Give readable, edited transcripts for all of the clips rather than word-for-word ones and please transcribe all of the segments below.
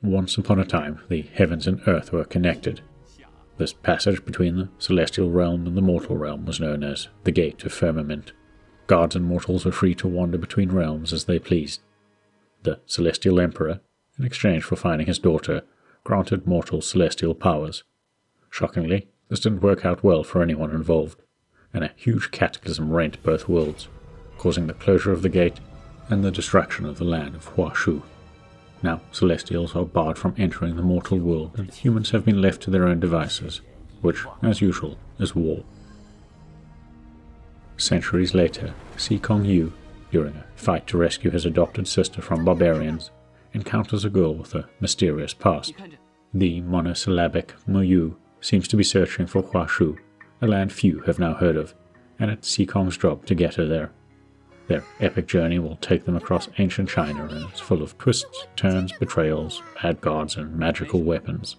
once upon a time the heavens and earth were connected. This passage between the celestial realm and the mortal realm was known as the Gate of Firmament. Gods and mortals were free to wander between realms as they pleased. The celestial emperor, in exchange for finding his daughter, granted mortals celestial powers. Shockingly, this didn't work out well for anyone involved, and a huge cataclysm rent both worlds, causing the closure of the gate and the destruction of the land of Huashu. Now, Celestials are barred from entering the mortal world, and humans have been left to their own devices, which, as usual, is war. Centuries later, Xikong Yu, during a fight to rescue his adopted sister from barbarians, encounters a girl with a mysterious past. The monosyllabic Muyu seems to be searching for Huashu, a land few have now heard of, and it's Xikong's job to get her there. Their epic journey will take them across ancient China, and it's full of twists, turns, betrayals, bad gods, and magical weapons.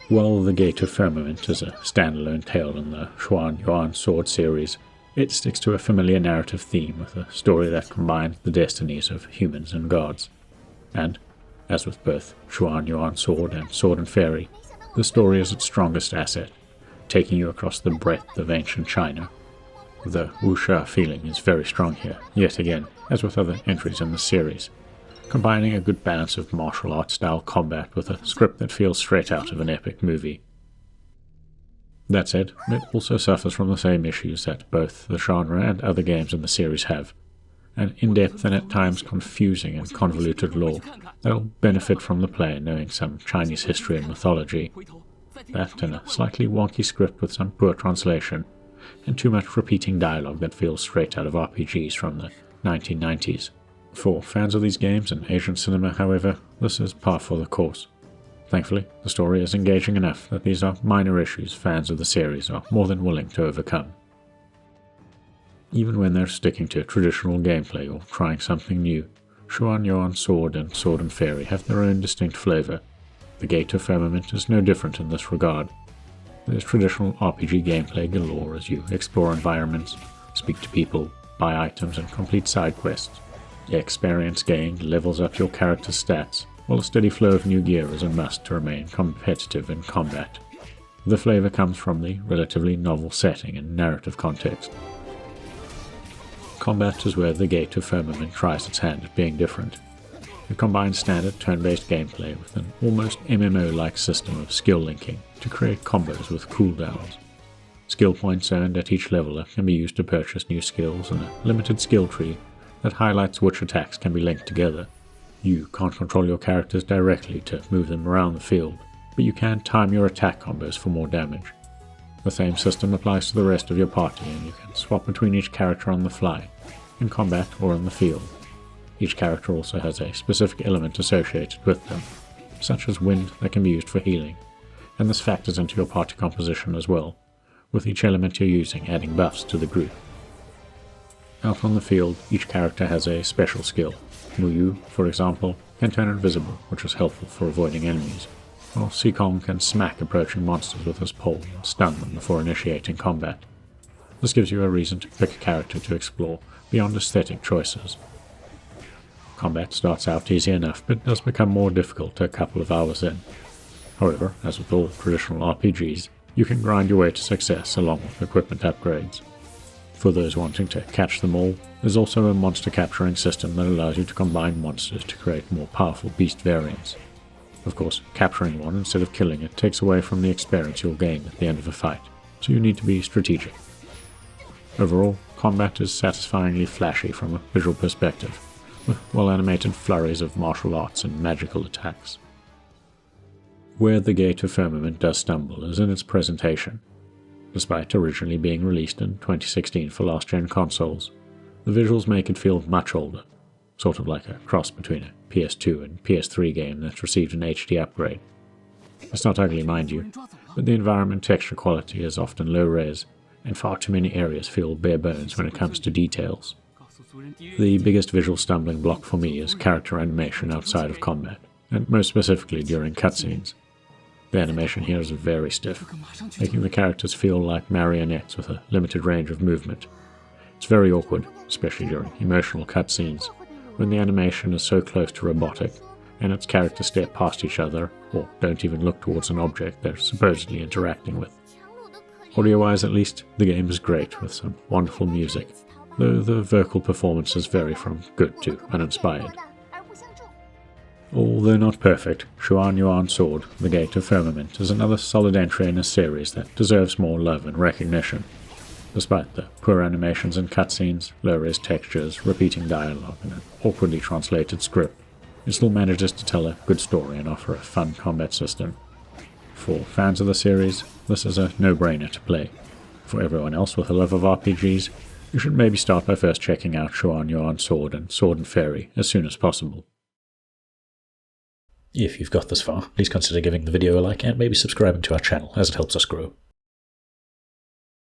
While the Gate of Firmament is a standalone tale in the Xuan Yuan Sword series, it sticks to a familiar narrative theme with a story that combines the destinies of humans and gods. And, as with both Xuan Yuan Sword and Fairy, the story is its strongest asset, taking you across the breadth of ancient China. The wuxia feeling is very strong here, yet again, as with other entries in the series, combining a good balance of martial arts style combat with a script that feels straight out of an epic movie. That said, it also suffers from the same issues that both the genre and other games in the series have, an in-depth and at times confusing and convoluted lore that'll benefit from the player knowing some Chinese history and mythology. That and a slightly wonky script with some poor translation, and too much repeating dialogue that feels straight out of RPGs from the 1990s. For fans of these games and Asian cinema, however, this is par for the course. Thankfully, the story is engaging enough that these are minor issues fans of the series are more than willing to overcome. Even when they're sticking to traditional gameplay or trying something new, Xuan Yuan Sword and Fairy have their own distinct flavor. The Gate of Firmament is no different in this regard. There's traditional RPG gameplay galore as you explore environments, speak to people, buy items, and complete side quests. The experience gained levels up your character's stats, while a steady flow of new gear is a must to remain competitive in combat. The flavor comes from the relatively novel setting and narrative context. Combat is where the Gate of Firmament tries its hand at being different. It combines standard turn-based gameplay with an almost MMO-like system of skill linking to create combos with cooldowns. Skill points earned at each leveler can be used to purchase new skills and a limited skill tree that highlights which attacks can be linked together. You can't control your characters directly to move them around the field, but you can time your attack combos for more damage. The same system applies to the rest of your party, and you can swap between each character on the fly, in combat or in the field. Each character also has a specific element associated with them, such as wind that can be used for healing, and this factors into your party composition as well, with each element you're using adding buffs to the group. Out on the field, each character has a special skill. Muyu, for example, can turn invisible, which is helpful for avoiding enemies, while Xikong can smack approaching monsters with his pole and stun them before initiating combat. This gives you a reason to pick a character to explore beyond aesthetic choices. Combat starts out easy enough, but does become more difficult a couple of hours in. However, as with all traditional RPGs, you can grind your way to success along with equipment upgrades. For those wanting to catch them all, there's also a monster capturing system that allows you to combine monsters to create more powerful beast variants. Of course, capturing one instead of killing it takes away from the experience you'll gain at the end of a fight, so you need to be strategic. Overall, combat is satisfyingly flashy from a visual perspective, with well-animated flurries of martial arts and magical attacks. Where the Gate of Firmament does stumble is in its presentation. Despite originally being released in 2016 for last-gen consoles, the visuals make it feel much older, sort of like a cross between a PS2 and PS3 game that's received an HD upgrade. It's not ugly, mind you, but the environment texture quality is often low-res, and far too many areas feel bare bones when it comes to details. The biggest visual stumbling block for me is character animation outside of combat, and most specifically during cutscenes. The animation here is very stiff, making the characters feel like marionettes with a limited range of movement. It's very awkward, especially during emotional cutscenes, when the animation is so close to robotic and its characters stare past each other, or don't even look towards an object they're supposedly interacting with. Audio-wise at least, the game is great, with some wonderful music, though the vocal performances vary from good to uninspired. Although not perfect, Xuan Yuan Sword, The Gate of Firmament is another solid entry in a series that deserves more love and recognition. Despite the poor animations and cutscenes, low-res textures, repeating dialogue, and an awkwardly translated script, it still manages to tell a good story and offer a fun combat system. For fans of the series, this is a no-brainer to play. For everyone else with a love of RPGs, you should maybe start by first checking out Xuan Yuan Sword and Sword and Fairy as soon as possible. If you've got this far, please consider giving the video a like and maybe subscribing to our channel as it helps us grow.